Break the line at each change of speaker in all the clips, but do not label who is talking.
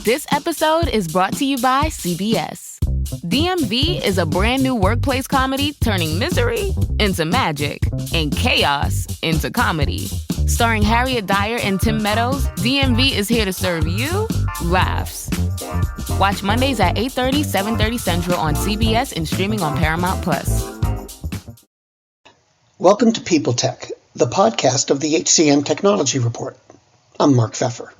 This episode is brought to you by CBS. DMV is a brand new workplace comedy turning misery into magic and chaos into comedy. Starring Harriet Dyer and Tim Meadows, DMV is here to serve you laughs. Watch Mondays at 8:30, 7:30 Central on CBS and streaming on Paramount+.
Welcome to People Tech, the podcast of the HCM Technology Report. I'm Mark Pfeffer.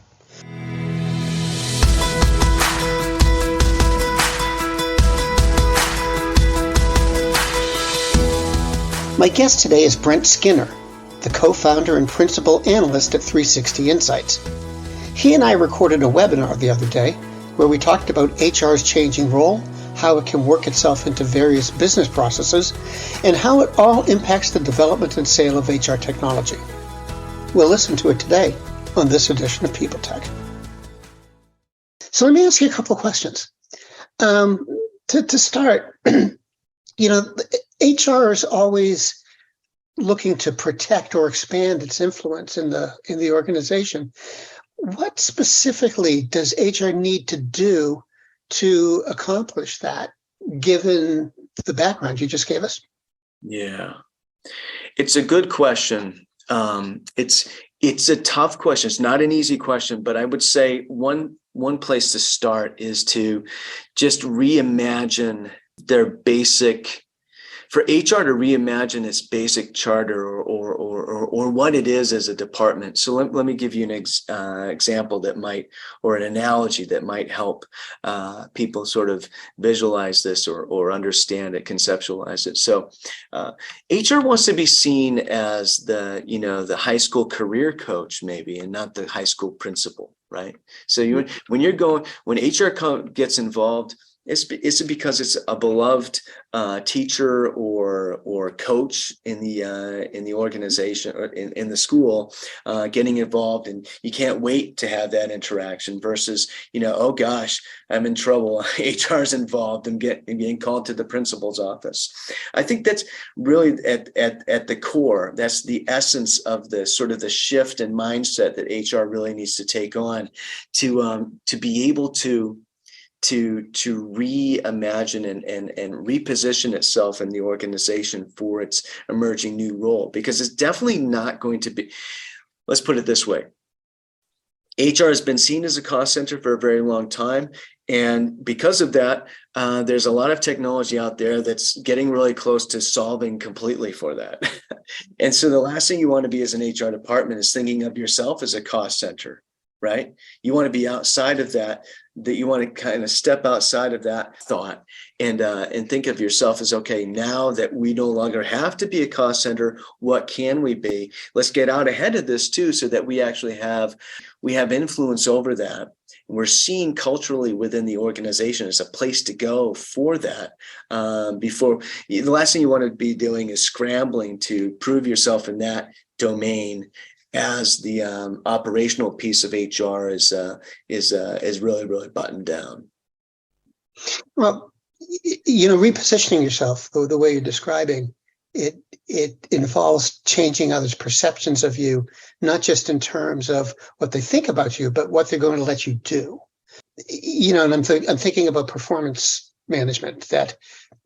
My guest today is Brent Skinner, the co-founder and principal analyst at 3Sixty Insights. He and I recorded a webinar the other day where we talked about HR's changing role, how it can work itself into various business processes, and how it all impacts the development and sale of HR technology. We'll listen to it today on this edition of People Tech. So let me ask you a couple of questions. To start, HR is always looking to protect or expand its influence in the organization. What specifically does HR need to do to accomplish that, given the background you just gave us?
Yeah, it's a good question. It's a tough question. It's not an easy question, but I would say one place to start is to just reimagine their basic, for HR to reimagine its basic charter or what it is as a department. So let me give you an example that might, or an analogy that might help people sort of visualize this or understand it, conceptualize it. So HR wants to be seen as the high school career coach maybe, and not the high school principal, right? So when HR gets involved, it's because it's a beloved teacher or coach in the organization or in the school getting involved, and you can't wait to have that interaction versus oh gosh, I'm in trouble, HR's involved and being called to the principal's office. I think that's really at the core. That's the essence of the sort of the shift in mindset that HR really needs to take on to be able to reimagine and reposition itself in the organization for its emerging new role, because it's definitely not going to be, let's put it this way. HR has been seen as a cost center for a very long time. And because of that, there's a lot of technology out there that's getting really close to solving completely for that. And so the last thing you want to be as an HR department is thinking of yourself as a cost center, right? You want to be outside of that you want to kind of step outside of that thought and think of yourself as, okay, now that we no longer have to be a cost center, what can we be? Let's get out ahead of this too, so that we actually have influence over that. We're seen culturally within the organization as a place to go for that. Before the last thing you want to be doing is scrambling to prove yourself in that domain, as the operational piece of HR is really, really buttoned down.
Well, repositioning yourself the way you're describing it involves changing others' perceptions of you, not just in terms of what they think about you, but what they're going to let you do. And I'm thinking about performance management. That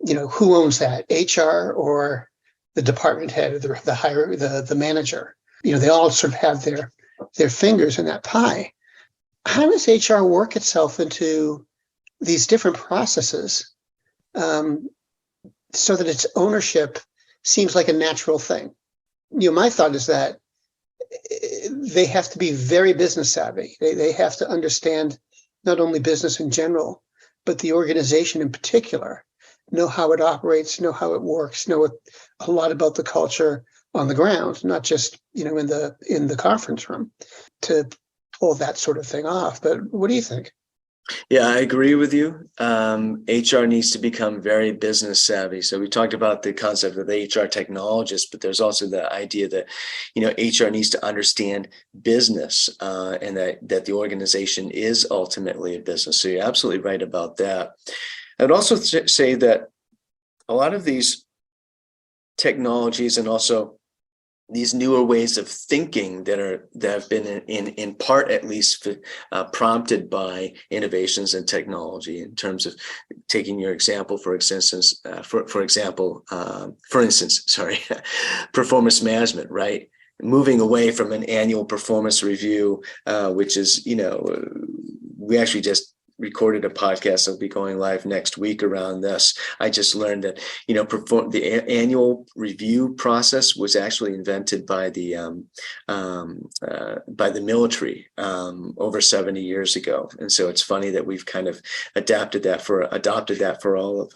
who owns that, HR or the department head or the manager? They all sort of have their fingers in that pie. How does HR work itself into these different processes so that its ownership seems like a natural thing? My thought is that they have to be very business savvy. They have to understand not only business in general, but the organization in particular, know how it operates, know how it works, know a lot about the culture on the ground, not just in the conference room, to pull that sort of thing off. But what do you think?
Yeah, I agree with you. HR needs to become very business savvy. So we talked about the concept of the HR technologist, but there's also the idea that HR needs to understand business and that the organization is ultimately a business. So you're absolutely right about that. I'd also say that a lot of these technologies and also these newer ways of thinking that have been in part at least prompted by innovations in technology, in terms of taking your example, for instance, sorry, performance management, right? Moving away from an annual performance review, which is, we actually just recorded a podcast that'll be going live next week around this. I just learned that, the annual review process was actually invented by the military over 70 years ago. And so it's funny that we've kind of adopted that for all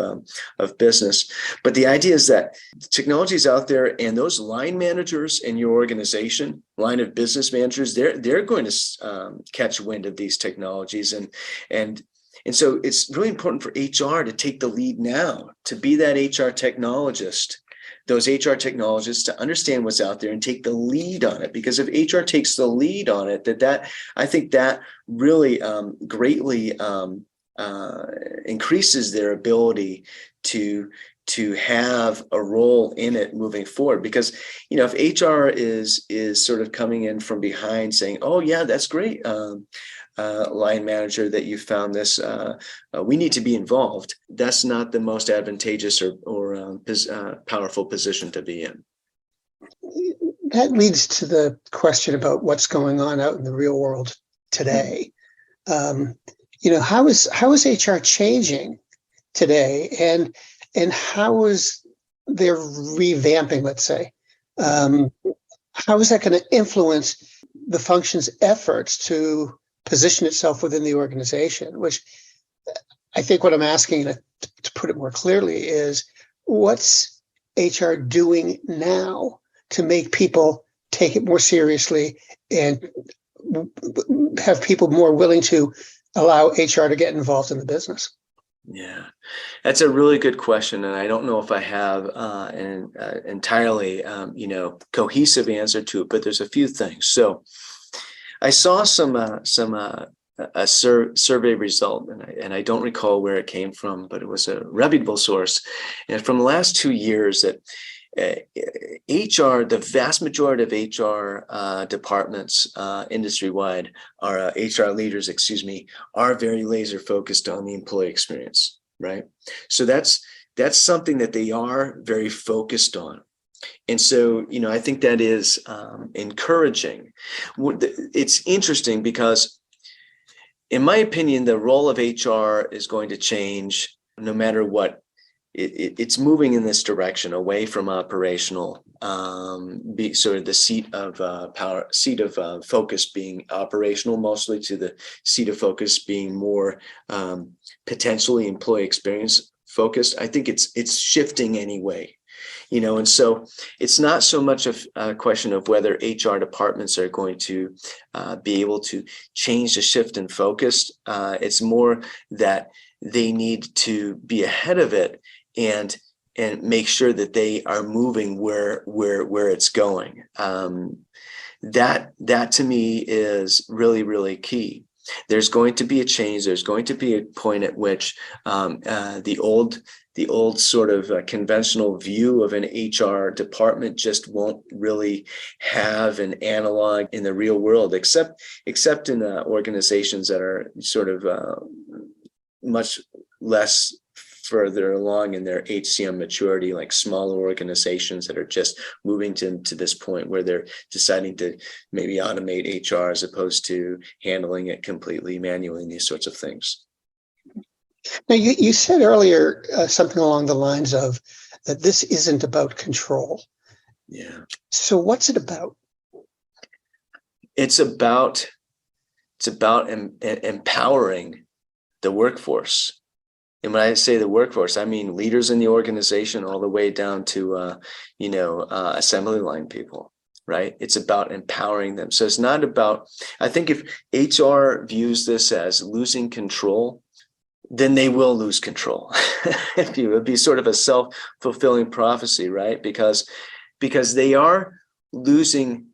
of business. But the idea is that technology is out there, and those line managers in your organization, line of business managers, they're going to catch wind of these technologies, and so it's really important for HR to take the lead now, to be that HR technologist, those HR technologists, to understand what's out there and take the lead on it. Because if HR takes the lead on it, I think that really greatly increases their ability to have a role in it moving forward. Because, if HR is sort of coming in from behind saying, oh yeah, that's great, line manager, that you found this, we need to be involved, that's not the most advantageous or powerful position to be in.
That leads to the question about what's going on out in the real world today. How is HR changing today, and how is their revamping, let's say? How is that going to influence the function's efforts to position itself within the organization? Which I think what I'm asking, to put it more clearly, is what's HR doing now to make people take it more seriously and have people more willing to allow HR to get involved in the business?
Yeah, that's a really good question, and I don't know if I have an entirely cohesive answer to it, but there's a few things. So I saw a survey result, and I don't recall where it came from, but it was a reputable source, and from the last 2 years, that HR, the vast majority of HR departments industry-wide, are HR leaders, are very laser focused on the employee experience, right? So that's something that they are very focused on. And so, I think that is encouraging. It's interesting because, in my opinion, the role of HR is going to change no matter what. It's moving in this direction, away from operational, be sort of the seat of focus being operational, mostly, to the seat of focus being more potentially employee experience focused. I think it's shifting anyway. And so it's not so much of a question of whether HR departments are going to be able to change the shift in focus. It's more that they need to be ahead of it and make sure that they are moving where it's going. That to me is really, really key. There's going to be a change. There's going to be a point at which the old sort of conventional view of an HR department just won't really have an analog in the real world, except in organizations that are sort of much less further along in their HCM maturity, like smaller organizations that are just moving to this point where they're deciding to maybe automate HR as opposed to handling it completely manually, and these sorts of things.
Now, you said earlier something along the lines of that this isn't about control.
Yeah.
So what's it about?
It's about empowering the workforce. And when I say the workforce, I mean leaders in the organization all the way down to, assembly line people, right? It's about empowering them. So it's not about, I think if HR views this as losing control, then they will lose control. It would be sort of a self-fulfilling prophecy, right? Because they are losing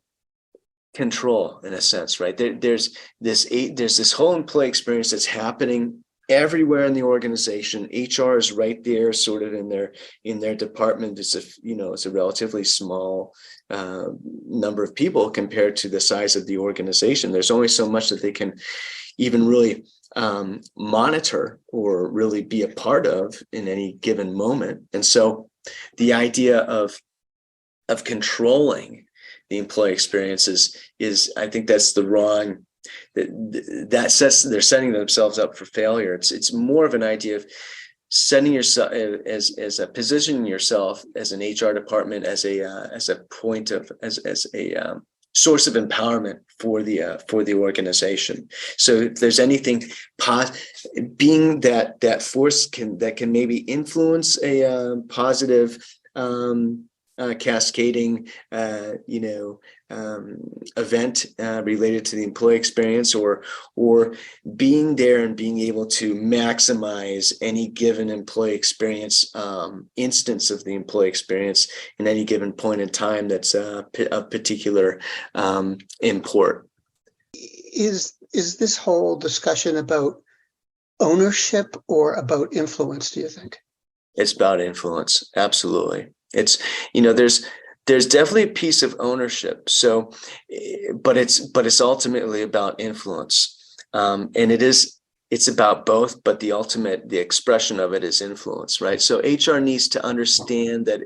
control in a sense, right? There's this whole employee experience that's happening everywhere in the organization. HR is right there, sort of in their department. It's a relatively small number of people compared to the size of the organization. There's only so much that they can even really monitor or really be a part of in any given moment. And so the idea of controlling the employee experiences is I think that's the wrong, they're setting themselves up for failure. It's more of an idea of setting yourself as a positioning yourself as an HR department as a point of as a source of empowerment for the organization. So if there's anything being that force that can maybe influence a positive cascading event related to the employee experience, or being there and being able to maximize any given employee experience instance of the employee experience in any given point in time that's of particular import.
Is this whole discussion about ownership or about influence, do you think?
It's about influence. Absolutely. It's, there's definitely a piece of ownership. So, but it's ultimately about influence. And it's about both, but the expression of it is influence, right? So HR needs to understand that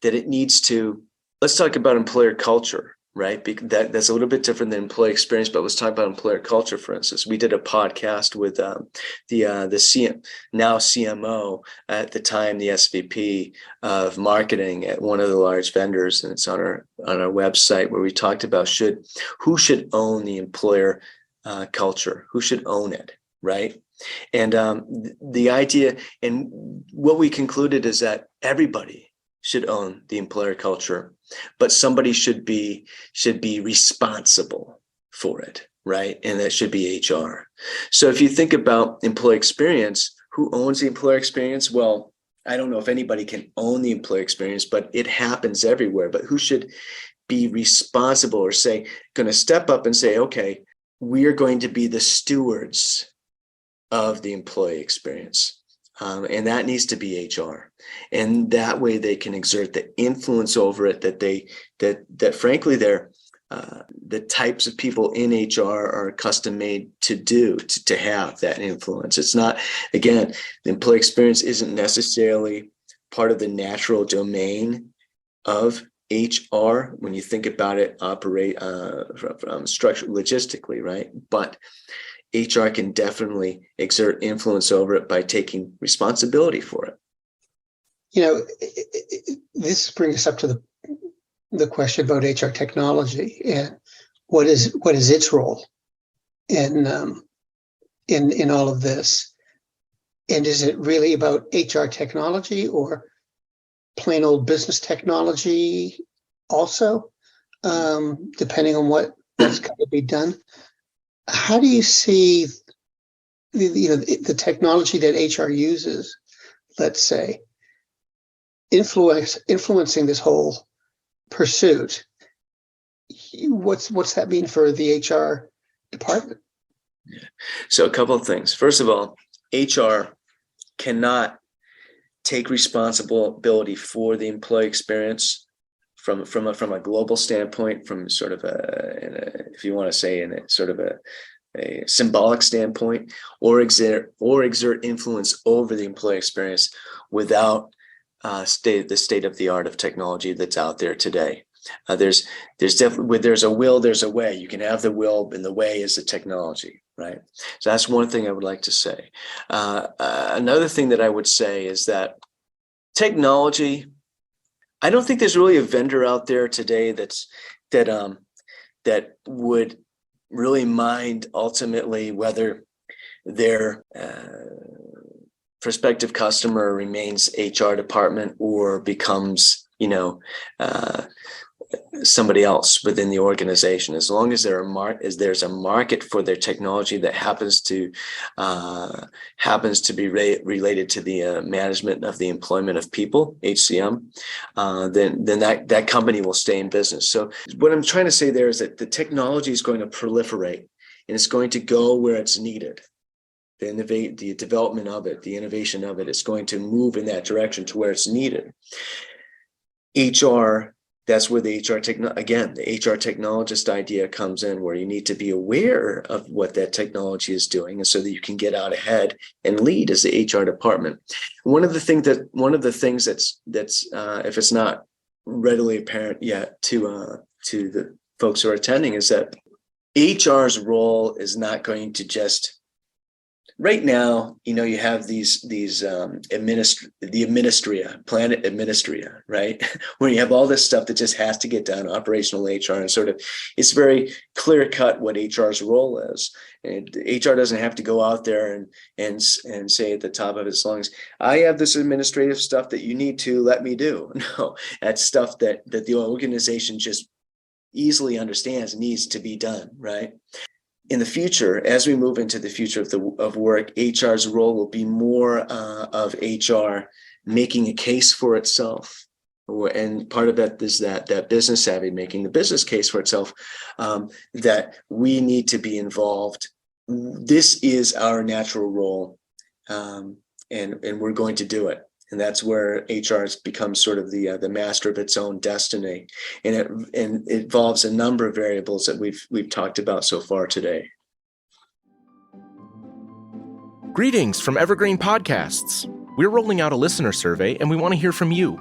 it needs to, let's talk about employer culture, right? That's a little bit different than employee experience, but let's talk about employer culture, for instance. We did a podcast with the now CMO, at the time the SVP of marketing at one of the large vendors, and it's on our website, where we talked about who should own the employer culture, who should own it, right? And the idea, and what we concluded is that everybody should own the employer culture, but somebody should be responsible for it, right? And that should be HR. So if you think about employee experience, who owns the employer experience? Well, I don't know if anybody can own the employee experience, but it happens everywhere. But who should be responsible, or going to step up and say, okay, we are going to be the stewards of the employee experience. And that needs to be HR, and that way they can exert the influence over it that frankly they're the types of people in HR are custom made to have that influence. It's not, again, the employee experience isn't necessarily part of the natural domain of HR when you think about it from structure logistically, right? But HR can definitely exert influence over it by taking responsibility for it.
This brings us up to the question about HR technology and what is its role in all of this, and is it really about HR technology or plain old business technology also, depending on what's got to be done? How do you see the technology that HR uses, let's say, influencing this whole pursuit? What's that mean for the HR department?
So a couple of things. First of all, HR cannot take responsibility for the employee experience from a global standpoint, from sort of if you want to say in a sort of a symbolic standpoint, or exert influence over the employee experience without the state of the art of technology that's out there today. There's definitely, where there's a will, there's a way. You can have the will, and the way is the technology, right? So that's one thing I would like to say. Another thing that I would say is that technology, I don't think there's really a vendor out there today that would really mind ultimately whether their prospective customer remains HR department or becomes, somebody else within the organization. As long as there's a market for their technology that happens to be related to the management of the employment of people, HCM, then that company will stay in business. So what I'm trying to say there is that the technology is going to proliferate, and it's going to go where it's needed. the development of it, the innovation of it is going to move in that direction to where it's needed. HR, that's where the HR technologist idea comes in, where you need to be aware of what that technology is doing, and so that you can get out ahead and lead as the HR department. One of the things that's if it's not readily apparent yet to the folks who are attending, is that HR's role is not going to just, right now, you have the planet administria, right? Where you have all this stuff that just has to get done, operational HR, and sort of, it's very clear cut what HR's role is. And HR doesn't have to go out there and say at the top of its lungs, I have this administrative stuff that you need to let me do. No, that's stuff that the organization just easily understands needs to be done, right? In the future, as we move into the future of work, HR's role will be more of HR making a case for itself. And part of that is that business savvy, making the business case for itself, that we need to be involved. This is our natural role, and we're going to do it. And that's where HR has become sort of the master of its own destiny, and it involves a number of variables that we've talked about so far today.
Greetings from Evergreen Podcasts. We're rolling out a listener survey, and we want to hear from you.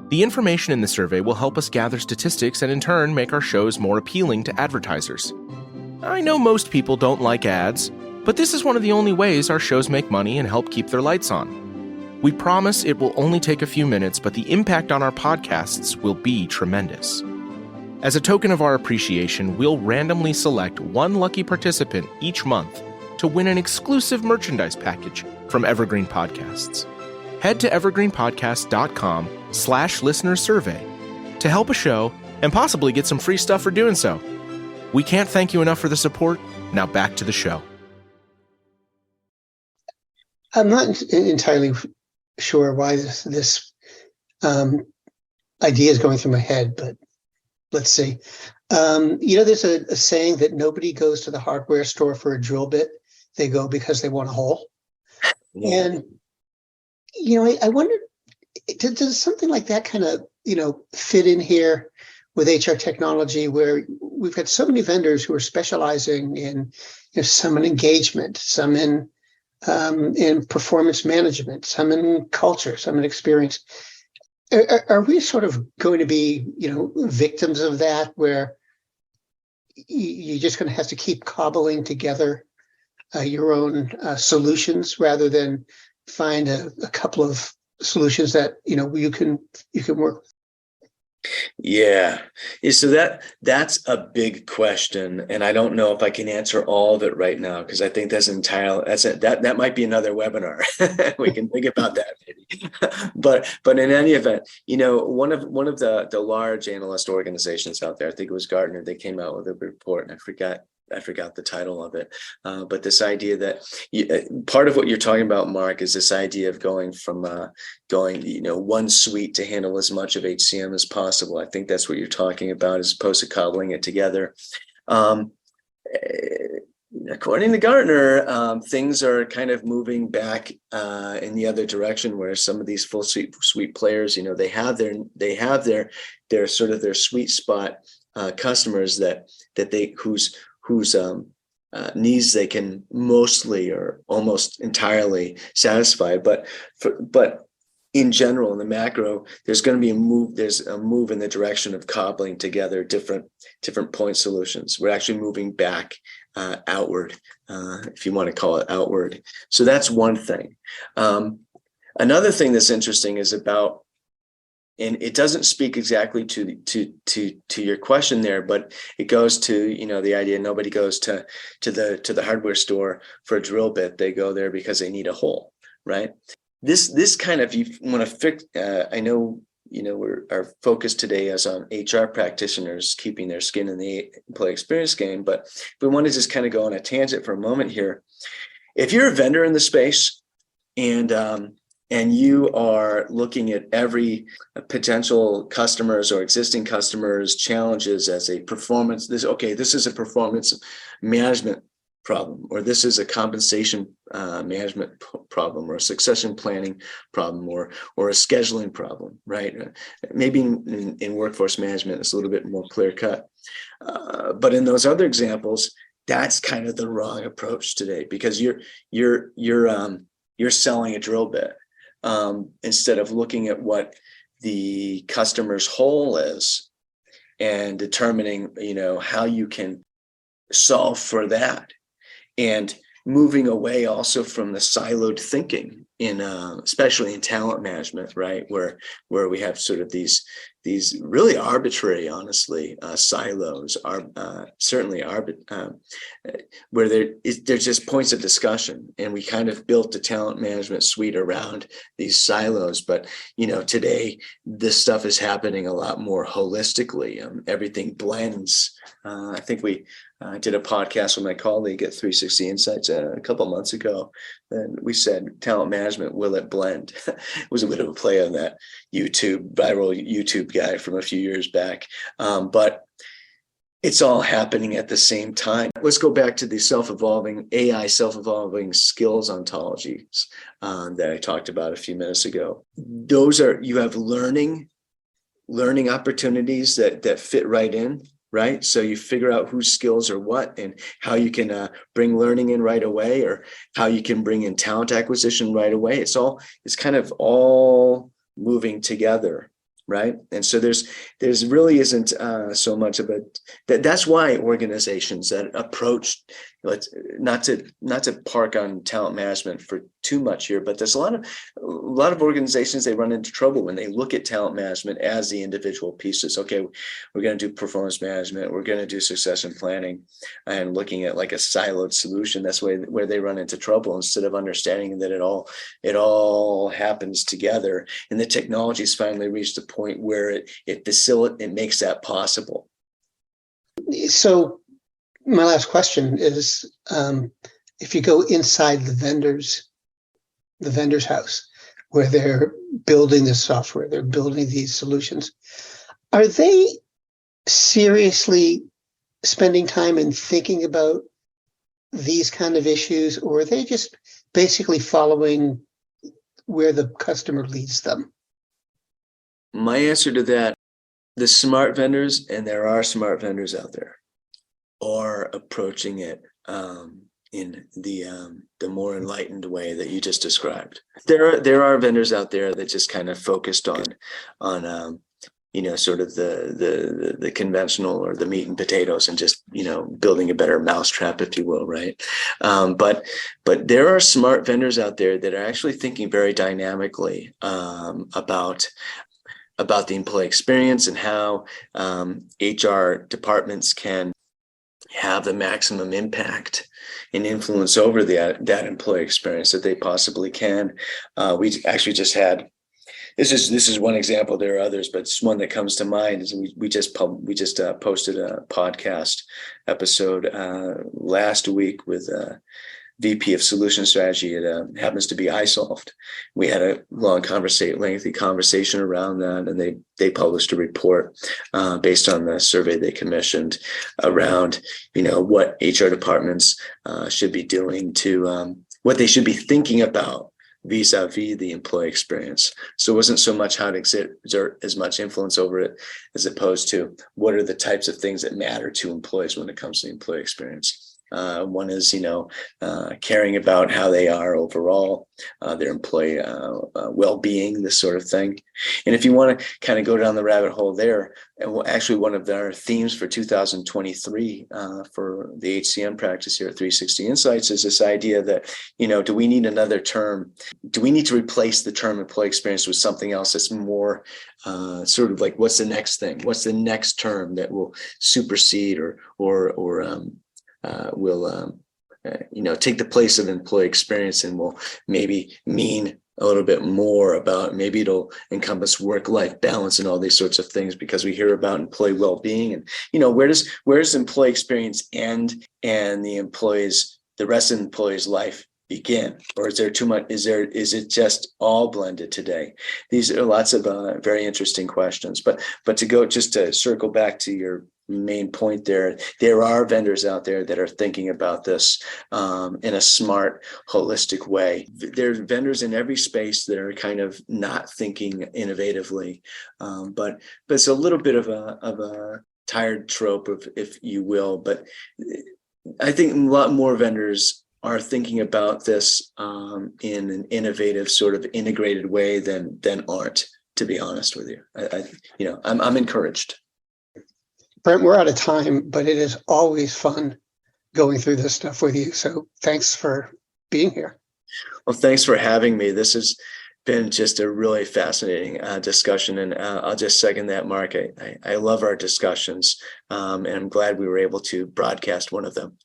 The information in the survey will help us gather statistics and in turn make our shows more appealing to advertisers. I know most people don't like ads, but this is one of the only ways our shows make money and help keep their lights on. We promise it will only take a few minutes, but the impact on our podcasts will be tremendous. As a token of our appreciation, we'll randomly select one lucky participant each month to win an exclusive merchandise package from Evergreen Podcasts. Head to evergreenpodcast.com/listenersurvey to help a show and possibly get some free stuff for doing so. We can't thank you enough for the support. Now back to the show.
I'm not entirely sure why this idea is going through my head, but let's see. There's a saying that nobody goes to the hardware store for a drill bit. They go because they want a hole. Yeah. And, I wonder, does something like that kind of, fit in here with HR technology, where we've got so many vendors who are specializing in, some in engagement, some in performance management, some in culture, some in experience. Are we sort of going to be, victims of that, where you're just going to have to keep cobbling together your own solutions rather than find a couple of solutions that you can work with?
Yeah. So that's a big question, and I don't know if I can answer all of it right now, because I think that might be another webinar. We can think about that maybe. But in any event, one of the large analyst organizations out there, I think it was Gartner, they came out with a report, and I forgot the title of it. But this idea that part of what you're talking about, Mark, is this idea of going from one suite to handle as much of HCM as possible. I think that's what you're talking about, as opposed to cobbling it together. According to Gartner, things are kind of moving back in the other direction, where some of these full suite players, they have their sort of their sweet spot customers whose needs they can mostly or almost entirely satisfy. But in general, in the macro, there's going to be a move. There's a move in the direction of cobbling together different point solutions. We're actually moving back outward, if you want to call it outward. So that's one thing. Another thing that's interesting is about, and it doesn't speak exactly to your question there, but it goes to the idea nobody goes to the hardware store for a drill bit. They go there because they need a hole, right? This kind of, you want to fix. I know our focus today is on HR practitioners keeping their skin in the employee experience game, but we want to just kind of go on a tangent for a moment here. If you're a vendor in the space and you are looking at every potential customers or existing customers' challenges as a performance, this is a performance management problem, or this is a compensation management problem, or a succession planning problem, or a scheduling problem, right? Maybe in workforce management, it's a little bit more clear cut. But in those other examples, that's kind of the wrong approach today, because you're selling a drill bit instead of looking at what the customer's whole is and determining, how you can solve for that, and moving away also from the siloed thinking in especially in talent management, right, where we have sort of these really arbitrary, honestly, silos are certainly where there's just points of discussion, and we kind of built the talent management suite around these silos. But today this stuff is happening a lot more holistically. Everything blends. I think I did a podcast with my colleague at 3Sixty Insights a couple of months ago, and we said, talent management, will it blend? It was a bit of a play on that viral YouTube guy from a few years back. But it's all happening at the same time. Let's go back to the self-evolving skills ontologies that I talked about a few minutes ago. You have learning opportunities that fit right in. Right. So you figure out whose skills are what, and how you can bring learning in right away, or how you can bring in talent acquisition right away. It's kind of all moving together. Right. And so there's really isn't so much of that. That's why organizations that approach, not to park on talent management for too much here, but there's a lot of organizations, they run into trouble when they look at talent management as the individual pieces. Okay, we're going to do performance management, we're going to do succession planning, and looking at like a siloed solution. That's where they run into trouble, instead of understanding that it all happens together, and the technology's finally reached a point where it makes that possible.
So my last question is, if you go inside the vendor's house, where they're building this software, they're building these solutions, are they seriously spending time and thinking about these kind of issues, or are they just basically following where the customer leads them?
My answer to that, the smart vendors, and there are smart vendors out there, are approaching it in the more enlightened way that you just described. There are vendors out there that just kind of focused on sort of the conventional, or the meat and potatoes, and just building a better mousetrap, if you will, right? But there are smart vendors out there that are actually thinking very dynamically about the employee experience, and how HR departments can have the maximum impact and influence over that employee experience that they possibly can. We actually just had, this is one example. There are others, but it's one that comes to mind. Is we just posted a podcast episode last week with VP of Solution Strategy. It happens to be iSolved. We had a lengthy conversation around that, and they published a report based on the survey they commissioned around, what HR departments should be doing to what they should be thinking about vis-a-vis the employee experience. So it wasn't so much how to exert as much influence over it, as opposed to what are the types of things that matter to employees when it comes to the employee experience. One is, caring about how they are overall, their employee well-being, this sort of thing. And if you want to kind of go down the rabbit hole there, and actually one of our themes for 2023 for the HCM practice here at 3Sixty Insights is this idea that, do we need another term? Do we need to replace the term employee experience with something else that's more sort of like, what's the next thing? What's the next term that will supersede or will take the place of employee experience, and will maybe mean a little bit more about, maybe it'll encompass work-life balance and all these sorts of things, because we hear about employee well-being, and where does employee experience end and the rest of the employee's life begin? Or is there too much? Is it just all blended today? These are lots of very interesting questions. But to circle back to main point there. There are vendors out there that are thinking about this in a smart, holistic way. There's vendors in every space that are kind of not thinking innovatively, but it's a little bit of a tired trope, if you will. But I think a lot more vendors are thinking about this in an innovative, sort of integrated way than aren't. To be honest with you, I'm encouraged.
Brent, we're out of time, but it is always fun going through this stuff with you. So thanks for being here.
Well, thanks for having me. This has been just a really fascinating discussion, and I'll just second that, Mark. I love our discussions, and I'm glad we were able to broadcast one of them.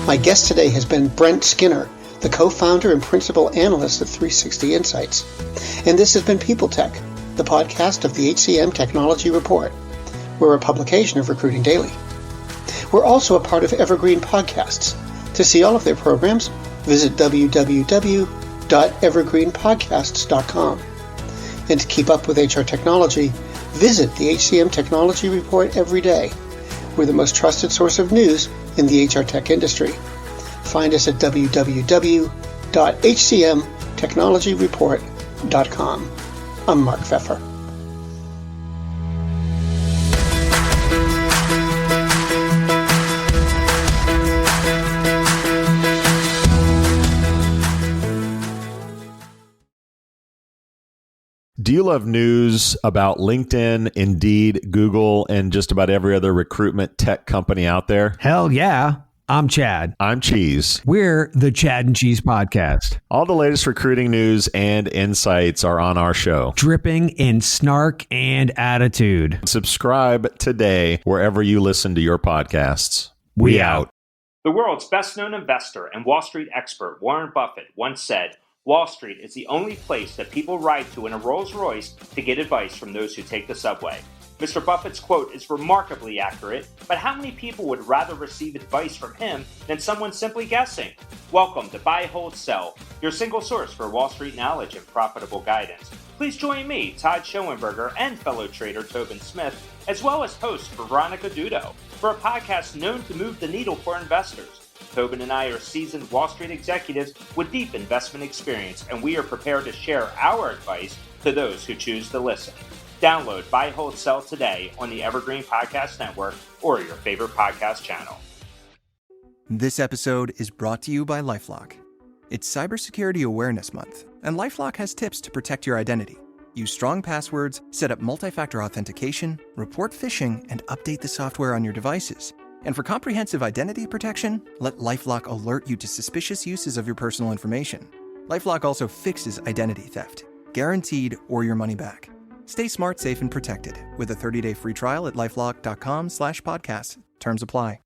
My guest today has been Brent Skinner, the co-founder and principal analyst of 3Sixty Insights. And this has been People Tech, the podcast of the HCM Technology Report. We're a publication of Recruiting Daily. We're also a part of Evergreen Podcasts. To see all of their programs, visit www.evergreenpodcasts.com. And to keep up with HR technology, visit the HCM Technology Report every day. We're the most trusted source of news in the HR tech industry. Find us at www.hcmtechnologyreport.com. I'm Mark Pfeffer.
Do you love news about LinkedIn, Indeed, Google, and just about every other recruitment tech company out there?
Hell yeah. I'm Chad.
I'm Cheese.
We're the Chad and Cheese Podcast.
All the latest recruiting news and insights are on our show.
Dripping in snark and attitude.
Subscribe today wherever you listen to your podcasts. We out.
The world's best-known investor and Wall Street expert Warren Buffett once said, "Wall Street is the only place that people ride to in a Rolls-Royce to get advice from those who take the subway." Mr. Buffett's quote is remarkably accurate, but how many people would rather receive advice from him than someone simply guessing? Welcome to Buy, Hold, Sell, your single source for Wall Street knowledge and profitable guidance. Please join me, Todd Schoenberger, and fellow trader Tobin Smith, as well as host Veronica Dudo, for a podcast known to move the needle for investors. Tobin and I are seasoned Wall Street executives with deep investment experience, and we are prepared to share our advice to those who choose to listen. Download Buy, Hold, Sell today on the Evergreen Podcast Network or your favorite podcast channel.
This episode is brought to you by LifeLock. It's Cybersecurity Awareness Month, and LifeLock has tips to protect your identity. Use strong passwords, set up multi-factor authentication, report phishing, and update the software on your devices. And for comprehensive identity protection, let LifeLock alert you to suspicious uses of your personal information. LifeLock also fixes identity theft, guaranteed or your money back. Stay smart, safe, and protected with a 30-day free trial at LifeLock.com/podcast. Terms apply.